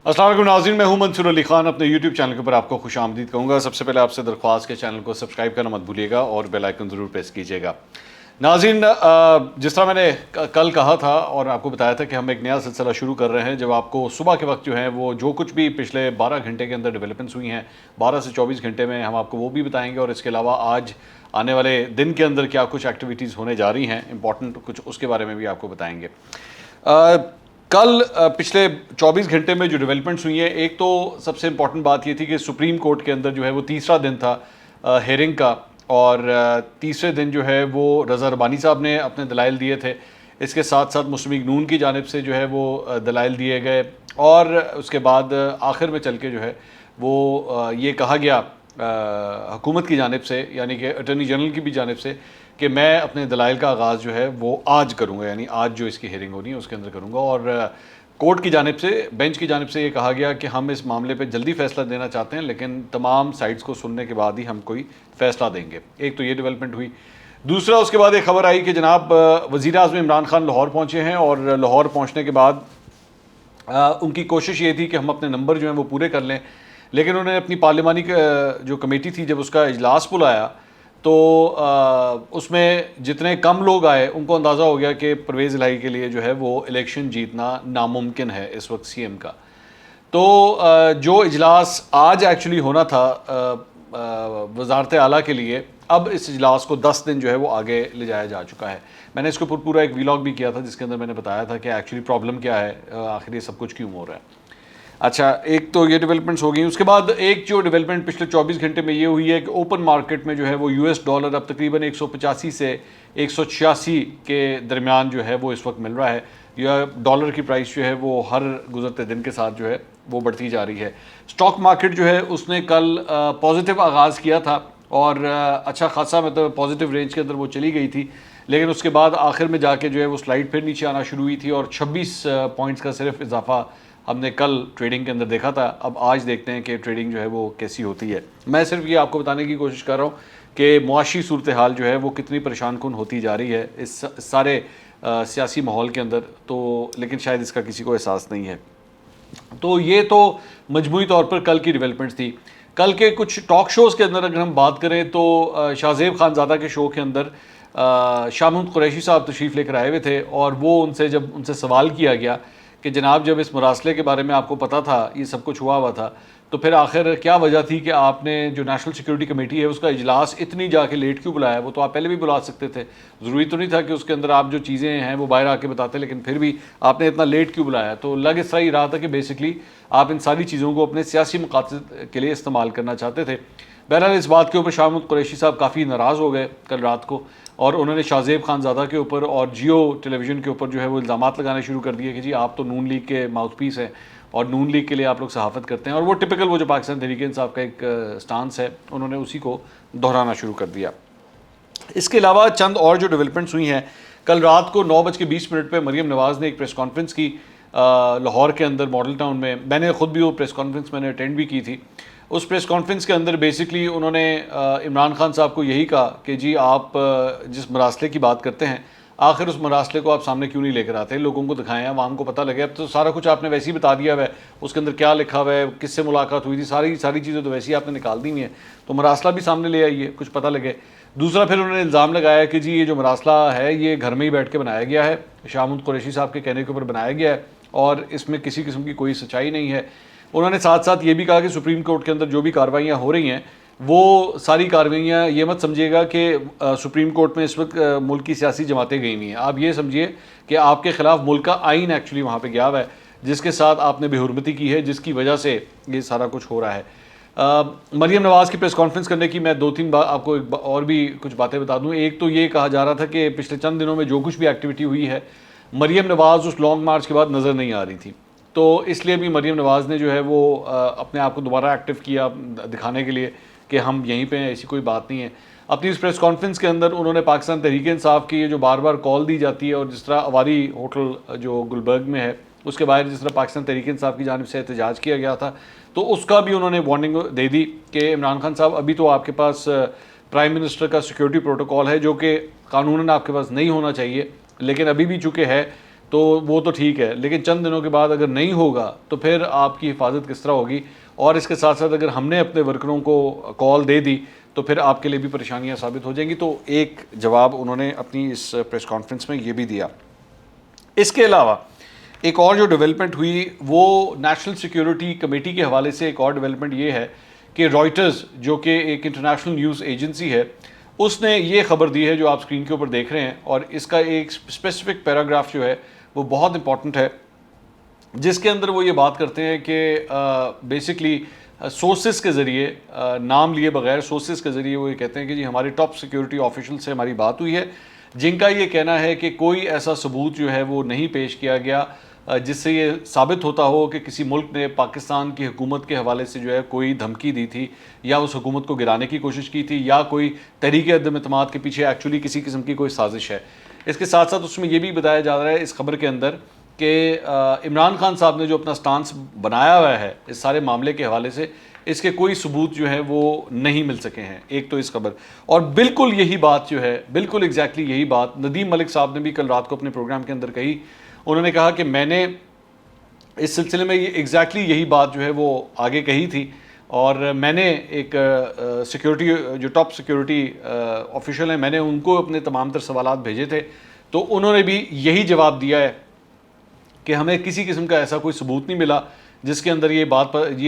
السلام علیکم ناظرین، میں ہوں منصور علی خان، اپنے یوٹیوب چینل کے اوپر آپ کو خوش آمدید کہوں گا۔ سب سے پہلے آپ سے درخواست کے چینل کو سبسکرائب کرنا مت بھولیے گا اور بیل آئیکن ضرور پریس کیجیے گا۔ ناظرین، جس طرح میں نے کل کہا تھا اور آپ کو بتایا تھا کہ ہم ایک نیا سلسلہ شروع کر رہے ہیں، جب آپ کو صبح کے وقت جو ہے وہ جو کچھ بھی پچھلے 12 گھنٹے کے اندر ڈیولپمنٹس ہوئی ہیں، 12 سے 24 گھنٹے میں ہم آپ کو وہ بھی بتائیں گے، اور اس کے علاوہ آج آنے والے دن کے اندر کیا کچھ ایکٹیویٹیز ہونے جا رہی ہیں امپورٹنٹ کچھ، اس کے بارے میں بھی آپ کو بتائیں گے۔ کل پچھلے 24 گھنٹے میں جو ڈیولپمنٹس ہوئی ہیں، ایک تو سب سے امپورٹنٹ بات یہ تھی کہ سپریم کورٹ کے اندر جو ہے وہ تیسرا دن تھا ہیئرنگ کا، اور تیسرے دن جو ہے وہ رضا ربانی صاحب نے اپنے دلائل دیے تھے، اس کے ساتھ ساتھ مسلم لیگ نون کی جانب سے جو ہے وہ دلائل دیے گئے، اور اس کے بعد آخر میں چل کے جو ہے وہ یہ کہا گیا حکومت کی جانب سے، یعنی کہ اٹارنی جنرل کی بھی جانب سے، کہ میں اپنے دلائل کا آغاز جو ہے وہ آج کروں گا، یعنی آج جو اس کی ہیئرنگ ہونی ہے اس کے اندر کروں گا۔ اور کورٹ کی جانب سے، بینچ کی جانب سے یہ کہا گیا کہ ہم اس معاملے پہ جلدی فیصلہ دینا چاہتے ہیں، لیکن تمام سائڈز کو سننے کے بعد ہی ہم کوئی فیصلہ دیں گے۔ ایک تو یہ ڈیولپمنٹ ہوئی۔ دوسرا، اس کے بعد ایک خبر آئی کہ جناب وزیر اعظم عمران خان لاہور پہنچے ہیں، اور لاہور پہنچنے کے بعد ان کی کوشش یہ تھی کہ ہم اپنے نمبر جو ہیں وہ پورے کر لیں، لیکن انہوں نے اپنی پارلیمانی جو کمیٹی تھی جب اس کا اجلاس بلایا تو اس میں جتنے کم لوگ آئے ان کو اندازہ ہو گیا کہ پرویز الہی کے لیے جو ہے وہ الیکشن جیتنا ناممکن ہے اس وقت سی ایم کا۔ تو جو اجلاس آج ایکچولی ہونا تھا وزارت اعلیٰ کے لیے، اب اس اجلاس کو 10 دن جو ہے وہ آگے لے جایا جا چکا ہے۔ میں نے اس کے اوپر پورا ایک ویلاگ بھی کیا تھا جس کے اندر میں نے بتایا تھا کہ ایکچولی پرابلم کیا ہے، آخر یہ سب کچھ کیوں ہو رہا ہے۔ اچھا، ایک تو یہ ڈیولپمنٹس ہو گئی۔ اس کے بعد ایک جو ڈیولپمنٹ پچھلے 24 گھنٹے میں یہ ہوئی ہے کہ اوپن مارکیٹ میں جو ہے وہ یو ایس ڈالر اب تقریباً 185 سے 186 کے درمیان جو ہے وہ اس وقت مل رہا ہے، یا ڈالر کی پرائس جو ہے وہ ہر گزرتے دن کے ساتھ جو ہے وہ بڑھتی جا رہی ہے۔ اسٹاک مارکیٹ جو ہے اس نے کل پازیٹیو آغاز کیا تھا، اور اچھا خاصا مطلب پازیٹیو رینج کے اندر وہ چلی گئی تھی، لیکن اس کے بعد آخر میں جا کے جو ہے وہ سلائڈ پھر نیچے آنا شروع ہوئی تھی، اور 26 پوائنٹس کا صرف اضافہ ہم نے کل ٹریڈنگ کے اندر دیکھا تھا۔ اب آج دیکھتے ہیں کہ ٹریڈنگ جو ہے وہ کیسی ہوتی ہے۔ میں صرف یہ آپ کو بتانے کی کوشش کر رہا ہوں کہ معاشی صورتحال جو ہے وہ کتنی پریشان کن ہوتی جا رہی ہے اس سارے سیاسی ماحول کے اندر، تو لیکن شاید اس کا کسی کو احساس نہیں ہے۔ تو یہ تو مجموعی طور پر کل کی ڈیولپمنٹس تھی۔ کل کے کچھ ٹاک شوز کے اندر اگر ہم بات کریں تو شاہ زیب خانزادہ کے شو کے اندر شاہ محمود قریشی صاحب تشریف لے کر آئے ہوئے تھے، اور وہ جب ان سے سوال کیا گیا کہ جناب جب اس مراسلے کے بارے میں آپ کو پتا تھا، یہ سب کچھ ہوا تھا، تو پھر آخر کیا وجہ تھی کہ آپ نے جو نیشنل سیکورٹی کمیٹی ہے اس کا اجلاس اتنی جا کے لیٹ کیوں بلایا؟ وہ تو آپ پہلے بھی بلا سکتے تھے، ضروری تو نہیں تھا کہ اس کے اندر آپ جو چیزیں ہیں وہ باہر آ کے بتاتے، لیکن پھر بھی آپ نے اتنا لیٹ کیوں بلایا؟ تو لگ اس طرح ہی رہا تھا کہ بیسکلی آپ ان ساری چیزوں کو اپنے سیاسی مقاصد کے لیے استعمال کرنا چاہتے تھے۔ بہرحال اس بات کے اوپر شاہ محمود قریشی صاحب کافی ناراض ہو گئے کل رات کو، اور انہوں نے شاہ زیب خانزادہ کے اوپر اور جیو ٹیلی ویژن کے اوپر جو ہے وہ الزامات لگانے شروع کر دیے کہ جی آپ تو نون لیگ کے ماؤتھ پیس ہیں، اور نون لیگ کے لیے آپ لوگ صحافت کرتے ہیں، اور وہ ٹپکل وہ جو پاکستان تحریک انصاف کا ایک سٹانس ہے، انہوں نے اسی کو دہرانا شروع کر دیا۔ اس کے علاوہ چند اور جو ڈیولپمنٹس ہوئی ہیں، کل رات کو 9:20 پہ مریم نواز نے ایک پریس کانفرنس کی لاہور کے اندر ماڈل ٹاؤن میں نے خود بھی وہ پریس کانفرنس میں نے اٹینڈ بھی کی تھی۔ اس پریس کانفرنس کے اندر بیسکلی انہوں نے عمران خان صاحب کو یہی کہا کہ جی آپ جس مراسلے کی بات کرتے ہیں، آخر اس مراسلے کو آپ سامنے کیوں نہیں لے کر آتے، لوگوں کو دکھائیں، عوام کو پتہ لگے۔ اب تو سارا کچھ آپ نے ویسے ہی بتا دیا ہوا ہے، اس کے اندر کیا لکھا ہوا ہے، کس سے ملاقات ہوئی تھی، ساری چیزیں تو ویسے ہی آپ نے نکال دی ہوئی ہیں، تو مراسلہ بھی سامنے لے آئیے، کچھ پتہ لگے۔ دوسرا، پھر انہوں نے الزام لگایا کہ جی یہ جو مراسلہ ہے یہ گھر میں ہی بیٹھ کے بنایا گیا ہے، شاہ محمود قریشی صاحب کے کہنے کے اوپر بنایا گیا ہے، اور اس میں کسی قسم کی کوئی سچائی نہیں ہے۔ انہوں نے ساتھ ساتھ یہ بھی کہا کہ سپریم کورٹ کے اندر جو بھی کارروائیاں ہو رہی ہیں وہ ساری کارروائیاں، یہ مت سمجھیے گا کہ سپریم کورٹ میں اس وقت ملک کی سیاسی جماعتیں گئی ہوئی ہیں، آپ یہ سمجھیے کہ آپ کے خلاف ملک کا آئین ایکچولی وہاں پہ گیا ہوا ہے، جس کے ساتھ آپ نے بے حرمتی کی ہے، جس کی وجہ سے یہ سارا کچھ ہو رہا ہے۔ مریم نواز کی پریس کانفرنس کرنے کی میں 2-3 بار آپ کو اور بھی کچھ باتیں بتا دوں۔ ایک تو یہ کہا جا رہا تھا کہ پچھلے چند دنوں میں جو کچھ بھی ایکٹیویٹی ہوئی ہے، مریم نواز اس لانگ مارچ کے بعد نظر نہیں آ رہی تھی، تو اس لیے بھی مریم نواز نے جو ہے وہ اپنے آپ کو دوبارہ ایکٹیو کیا دکھانے کے لیے کہ ہم یہیں پہ ہیں، ایسی کوئی بات نہیں ہے۔ اپنی اس پریس کانفرنس کے اندر انہوں نے پاکستان تحریک انصاف کی یہ جو بار بار کال دی جاتی ہے، اور جس طرح اواری ہوٹل جو گلبرگ میں ہے اس کے باہر جس طرح پاکستان تحریک انصاف کی جانب سے احتجاج کیا گیا تھا، تو اس کا بھی انہوں نے وارننگ دے دی کہ عمران خان صاحب ابھی تو آپ کے پاس پرائم منسٹر کا سیکیورٹی پروٹوکول ہے جو کہ قانوناً آپ کے پاس نہیں ہونا چاہیے، لیکن ابھی بھی چونکہ ہے تو وہ تو ٹھیک ہے، لیکن چند دنوں کے بعد اگر نہیں ہوگا تو پھر آپ کی حفاظت کس طرح ہوگی؟ اور اس کے ساتھ ساتھ اگر ہم نے اپنے ورکروں کو کال دے دی تو پھر آپ کے لیے بھی پریشانیاں ثابت ہو جائیں گی. تو ایک جواب انہوں نے اپنی اس پریس کانفرنس میں یہ بھی دیا. اس کے علاوہ ایک اور جو ڈیولپمنٹ ہوئی وہ نیشنل سیکیورٹی کمیٹی کے حوالے سے ایک اور ڈیولپمنٹ یہ ہے کہ رائٹرز جو کہ ایک انٹرنیشنل نیوز ایجنسی ہے اس نے یہ خبر دی ہے جو آپ اسکرین کے اوپر دیکھ رہے ہیں، اور اس کا ایک اسپیسیفک پیراگراف جو ہے وہ بہت امپورٹنٹ ہے، جس کے اندر وہ یہ بات کرتے ہیں کہ بیسکلی سورسز کے ذریعے، نام لیے بغیر سورسز کے ذریعے وہ یہ کہتے ہیں کہ جی ہمارے ٹاپ سیکیورٹی آفیشل سے ہماری بات ہوئی ہے، جن کا یہ کہنا ہے کہ کوئی ایسا ثبوت جو ہے وہ نہیں پیش کیا گیا جس سے یہ ثابت ہوتا ہو کہ کسی ملک نے پاکستان کی حکومت کے حوالے سے جو ہے کوئی دھمکی دی تھی یا اس حکومت کو گرانے کی کوشش کی تھی یا کوئی تحریک عدم اعتماد کے پیچھے ایکچولی کسی قسم کی کوئی سازش ہے. اس کے ساتھ ساتھ اس میں یہ بھی بتایا جا رہا ہے اس خبر کے اندر کہ عمران خان صاحب نے جو اپنا سٹانس بنایا ہوا ہے اس سارے معاملے کے حوالے سے، اس کے کوئی ثبوت جو ہے وہ نہیں مل سکے ہیں. ایک تو اس خبر، اور بالکل یہی بات جو ہے، بالکل ایگزیکٹلی یہی بات ندیم ملک صاحب نے بھی کل رات کو اپنے پروگرام کے اندر کہی. انہوں نے کہا کہ میں نے اس سلسلے میں ایگزیکٹلی یہی بات جو ہے وہ آگے کہی تھی، اور میں نے ایک سیکیورٹی جو ٹاپ سیکیورٹی آفیشل ہیں میں نے ان کو اپنے تمام تر سوالات بھیجے تھے، تو انہوں نے بھی یہی جواب دیا ہے کہ ہمیں کسی قسم کا ایسا کوئی ثبوت نہیں ملا جس کے اندر یہ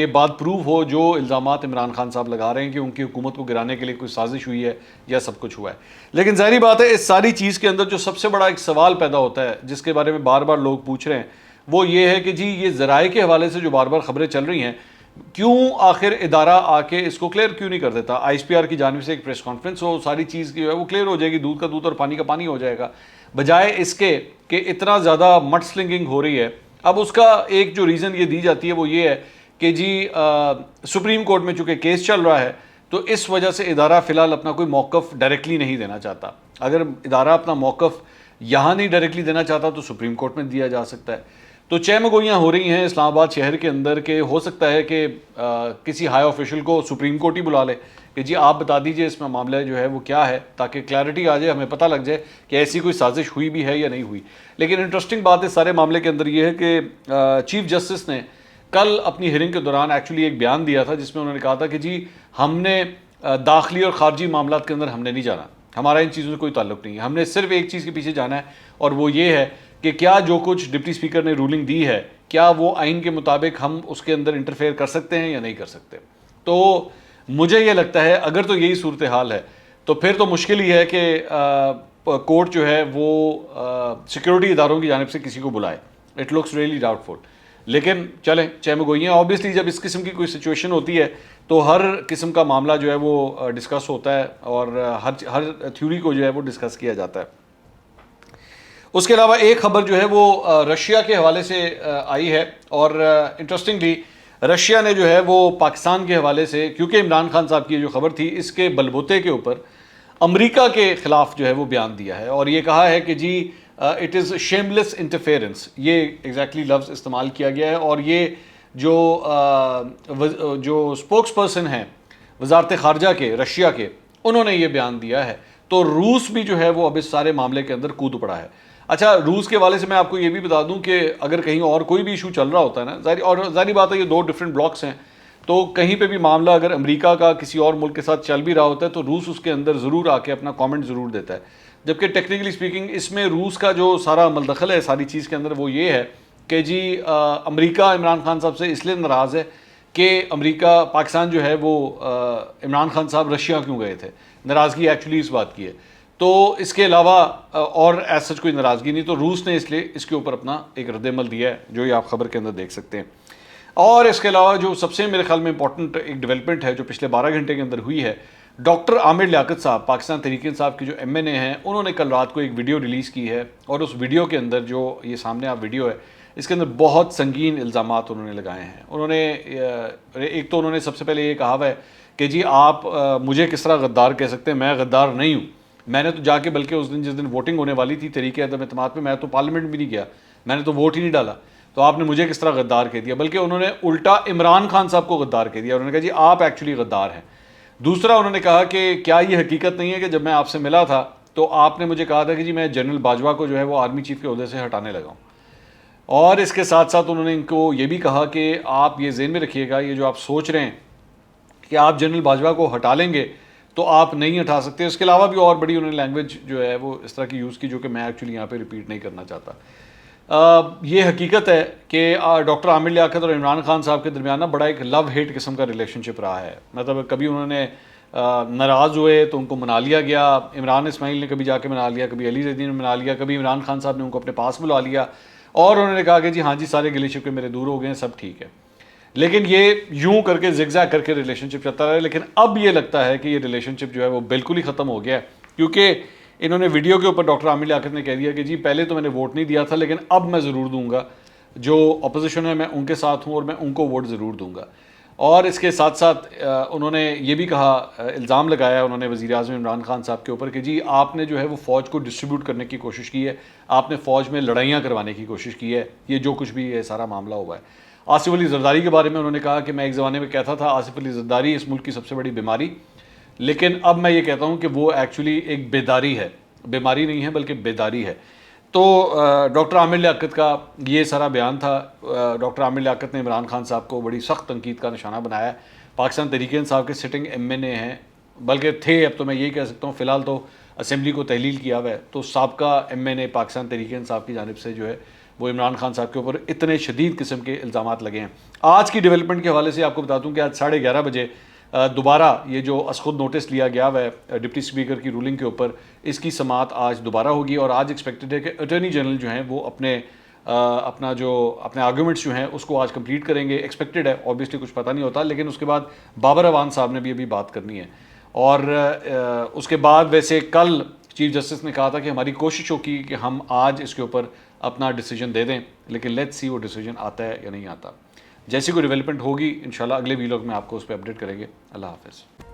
بات پروو ہو جو الزامات عمران خان صاحب لگا رہے ہیں کہ ان کی حکومت کو گرانے کے لیے کوئی سازش ہوئی ہے یا سب کچھ ہوا ہے. لیکن ظاہری بات ہے اس ساری چیز کے اندر جو سب سے بڑا ایک سوال پیدا ہوتا ہے جس کے بارے میں بار بار لوگ پوچھ رہے ہیں وہ یہ ہے کہ جی یہ ذرائع کے حوالے سے جو بار بار خبریں چل رہی ہیں، کیوں آخر ادارہ آ کے اس کو کلیئر کیوں نہیں کر دیتا؟ آئی ایس پی آر کی جانب سے ایک پریس کانفرنس ہو، ساری چیز جو ہے وہ کلیئر ہو جائے گی، دودھ کا دودھ اور پانی کا پانی ہو جائے گا، بجائے اس کے کہ اتنا زیادہ مڈ سلنگنگ ہو رہی ہے. اب اس کا ایک جو ریزن یہ دی جاتی ہے وہ یہ ہے کہ جی سپریم کورٹ میں چونکہ کیس چل رہا ہے تو اس وجہ سے ادارہ فی الحال اپنا کوئی موقف ڈائریکٹلی نہیں دینا چاہتا. اگر ادارہ اپنا موقف یہاں نہیں ڈائریکٹلی دینا چاہتا تو سپریم کورٹ میں دیا جا سکتا ہے. تو چہمگوئیاں ہو رہی ہیں اسلام آباد شہر کے اندر کہ ہو سکتا ہے کہ کسی ہائی آفیشل کو سپریم کورٹ ہی بلا لے کہ جی آپ بتا دیجئے اس میں معاملہ جو ہے وہ کیا ہے، تاکہ کلیئرٹی آ جائے، ہمیں پتہ لگ جائے کہ ایسی کوئی سازش ہوئی بھی ہے یا نہیں ہوئی. لیکن انٹرسٹنگ بات اس سارے معاملے کے اندر یہ ہے کہ چیف جسٹس نے کل اپنی ہیئرنگ کے دوران ایکچولی ایک بیان دیا تھا جس میں انہوں نے کہا تھا کہ جی ہم نے داخلی اور خارجی معاملات کے اندر ہم نے نہیں جانا، ہمارا ان چیزوں سے کوئی تعلق نہیں ہے، ہم نے صرف ایک چیز کے پیچھے جانا ہے اور وہ یہ ہے کہ کیا جو کچھ ڈپٹی اسپیکر نے رولنگ دی ہے کیا وہ آئین کے مطابق ہم اس کے اندر انٹرفیئر کر سکتے ہیں یا نہیں کر سکتے. تو مجھے یہ لگتا ہے اگر تو یہی صورتحال ہے تو پھر تو مشکل ہی ہے کہ کورٹ جو ہے وہ سیکیورٹی اداروں کی جانب سے کسی کو بلائے. اٹ لکس ریئلی ڈاؤٹ فل. لیکن چلیں چہمگوئیاں، آبویسلی جب اس قسم کی کوئی سچویشن ہوتی ہے تو ہر قسم کا معاملہ جو ہے وہ ڈسکس ہوتا ہے اور ہر تھیوری کو جو ہے وہ ڈسکس کیا جاتا ہے. اس کے علاوہ ایک خبر جو ہے وہ رشیا کے حوالے سے آئی ہے، اور انٹرسٹنگلی رشیا نے جو ہے وہ پاکستان کے حوالے سے، کیونکہ عمران خان صاحب کی جو خبر تھی اس کے بلبوتے کے اوپر امریکہ کے خلاف جو ہے وہ بیان دیا ہے اور یہ کہا ہے کہ جی it is shameless interference, یہ ایگزیکٹلی لفظ استعمال کیا گیا ہے. اور یہ جو اسپوکس پرسن ہیں وزارت خارجہ کے رشیا کے، انہوں نے یہ بیان دیا ہے. تو روس بھی جو ہے وہ اب اس سارے معاملے کے اندر کود پڑا ہے. اچھا، روس کے حوالے سے میں آپ کو یہ بھی بتا دوں کہ اگر کہیں اور کوئی بھی ایشو چل رہا ہوتا ہے نا، ظاہری بات ہے یہ دو ڈفرینٹ بلاکس ہیں، تو کہیں پہ بھی معاملہ اگر امریکہ کا کسی اور ملک کے ساتھ چل بھی رہا ہوتا ہے تو روس اس کے اندر ضرور آ کے اپنا کامنٹ ضرور دیتا ہے. جبکہ ٹیکنیکلی اسپیکنگ اس میں روس کا جو سارا عمل دخل ہے ساری چیز کے اندر وہ یہ ہے کہ جی امریکہ عمران خان صاحب سے اس لیے ناراض ہے کہ امریکہ پاکستان جو ہے وہ عمران خان صاحب رشیا کیوں گئے تھے، ناراضگی ایکچولی اس بات کی ہے. تو اس کے علاوہ اور ایز سچ کوئی ناراضگی نہیں، تو روس نے اس لیے اس کے اوپر اپنا ایک رد عمل دیا ہے جو یہ آپ خبر کے اندر دیکھ سکتے ہیں. اور اس کے علاوہ جو سب سے میرے خیال میں امپورٹنٹ ایک ڈیولپمنٹ ہے جو پچھلے 12 گھنٹے کے اندر ہوئی ہے، ڈاکٹر عامر لیاقت صاحب پاکستان تحریک انصاف کے جو این اے ہیں، انہوں نے کل رات کو ایک ویڈیو ریلیز کی ہے اور اس ویڈیو کے اندر جو یہ سامنے آپ ویڈیو ہے اس کے اندر بہت سنگین الزامات انہوں نے لگائے ہیں. انہوں نے ایک تو انہوں نے سب سے پہلے یہ کہا ہوا ہے کہ جی آپ مجھے کس طرح غدار کہہ سکتے ہیں، میں غدار نہیں ہوں. میں نے تو جا کے بلکہ اس دن جس دن ووٹنگ ہونے والی تھی تحریک عدم اعتماد پہ، میں تو پارلیمنٹ بھی نہیں گیا، میں نے تو ووٹ ہی نہیں ڈالا، تو آپ نے مجھے کس طرح غدار کہہ دیا. بلکہ انہوں نے الٹا عمران خان صاحب کو غدار کہہ دیا. انہوں نے کہا جی آپ ایکچولی غدار ہیں. دوسرا انہوں نے کہا کہ کیا یہ حقیقت نہیں ہے کہ جب میں آپ سے ملا تھا تو آپ نے مجھے کہا تھا کہ جی میں جنرل باجوہ کو جو ہے وہ آرمی چیف کے عہدے سے ہٹانے لگا ہوں. اور اس کے ساتھ ساتھ انہوں نے ان کو یہ بھی کہا کہ آپ یہ ذہن میں رکھیے گا، یہ جو آپ سوچ رہے ہیں کہ آپ جنرل باجوہ کو ہٹا لیں گے تو آپ نہیں ہٹا سکتے. اس کے علاوہ بھی اور بڑی انہوں نے لینگویج جو ہے وہ اس طرح کی یوز کی جو کہ میں ایکچولی یہاں پہ ریپیٹ نہیں کرنا چاہتا. یہ حقیقت ہے کہ ڈاکٹر عامر لیاقت اور عمران خان صاحب کے درمیان نا بڑا ایک لو ہیٹ قسم کا ریلیشن شپ رہا ہے. مطلب کبھی انہوں نے ناراض ہوئے تو ان کو منا لیا گیا، عمران اسماعیل نے کبھی جا کے منا لیا، کبھی علی زیدی نے منا لیا، کبھی عمران خان صاحب نے ان کو اپنے پاس بلا لیا اور انہوں نے کہا کہ جی ہاں جی سارے گلے شکوے میرے دور ہو گئے ہیں، سب ٹھیک ہے. لیکن یہ یوں کر کے زگ زیگ کر کے ریلیشن شپ چلتا رہا. لیکن اب یہ لگتا ہے کہ یہ ریلیشن شپ جو ہے وہ بالکل ہی ختم ہو گیا ہے، کیونکہ انہوں نے ویڈیو کے اوپر ڈاکٹر عامر لیاقت نے کہہ دیا کہ جی پہلے تو میں نے ووٹ نہیں دیا تھا لیکن اب میں ضرور دوں گا، جو اپوزیشن ہے میں ان کے ساتھ ہوں اور میں ان کو ووٹ ضرور دوں گا. اور اس کے ساتھ ساتھ انہوں نے یہ بھی کہا، الزام لگایا انہوں نے وزیر اعظم عمران خان صاحب کے اوپر کہ جی آپ نے جو ہے وہ فوج کو ڈسٹریبیوٹ کرنے کی کوشش کی ہے، آپ نے فوج میں لڑائیاں کروانے کی کوشش کی ہے، یہ جو کچھ بھی یہ سارا معاملہ ہوا ہے. آصف علی زرداری کے بارے میں انہوں نے کہا کہ میں ایک زمانے میں کہتا تھا آصف علی زرداری اس ملک کی سب سے بڑی بیماری، لیکن اب میں یہ کہتا ہوں کہ وہ ایکچولی ایک بیداری ہے، بیماری نہیں ہے بلکہ بیداری ہے. تو ڈاکٹر عامر لیاقت کا یہ سارا بیان تھا. ڈاکٹر عامر لیاقت نے عمران خان صاحب کو بڑی سخت تنقید کا نشانہ بنایا ہے. پاکستان تحریک انصاف کے سٹنگ ایم این اے ہیں، بلکہ تھے، اب تو میں یہی کہہ سکتا ہوں فی الحال تو اسمبلی کو تحلیل کیا ہوا ہے. تو سابقہ ایم این اے پاکستان تحریک انصاف کی جانب سے جو ہے وہ عمران خان صاحب کے اوپر اتنے شدید قسم کے الزامات لگے ہیں. آج کی ڈیولپمنٹ کے حوالے سے آپ کو بتا دوں کہ آج 11:30 بجے دوبارہ یہ جو از خود نوٹس لیا گیا ہوا ہے ڈپٹی اسپیکر کی رولنگ کے اوپر، اس کی سماعت آج دوبارہ ہوگی. اور آج ایکسپیکٹڈ ہے کہ اٹارنی جنرل جو ہیں وہ اپنے آرگومنٹس جو ہیں اس کو آج کمپلیٹ کریں گے. ایکسپیکٹڈ ہے، اوبیسلی کچھ پتہ نہیں ہوتا. لیکن اس کے بعد بابر اعوان صاحب نے بھی ابھی بات کرنی ہے. اور اس کے بعد ویسے کل چیف جسٹس نے کہا تھا کہ ہماری کوشش ہوگی کہ ہم آج اس کے اوپر اپنا ڈیسیجن دے دیں، لیکن لیٹس سی وہ ڈیسیجن آتا ہے یا نہیں آتا. جیسی کوئی ڈیولپمنٹ ہوگی انشاءاللہ اگلے ویلاگ میں آپ کو اس پہ اپڈیٹ کریں گے. اللہ حافظ.